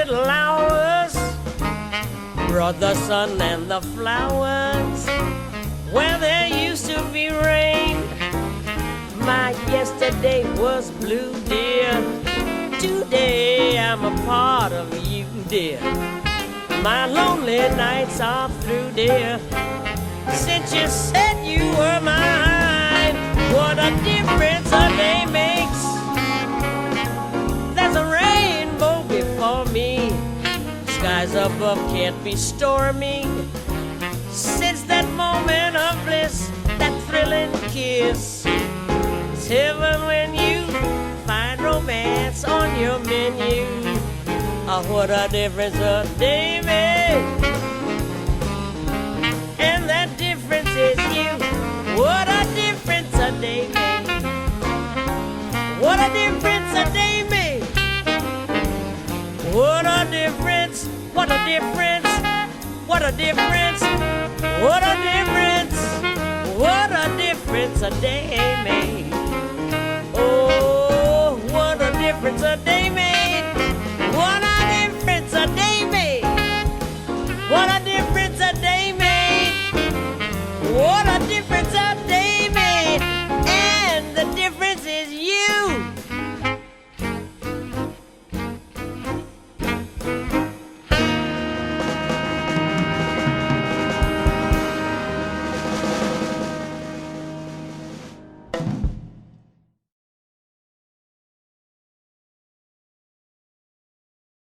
little hours brought the sun and the flowers where there used to be rain. My yesterday was blue, dear. Today I'm a part of you, dear. My lonely nights are through, dear. Since you said you were mine, what a difference a day makes. There's a rainbow before me. Skies above can't be stormy. Since that moment of bliss, that thrilling kiss, it's heaven when you find romance on your menu. Oh, what a difference a day makes. And that difference is you. What a difference a day makes. What a difference a day makes. What a difference, what a difference, what a difference, what a difference, what a difference a day makes.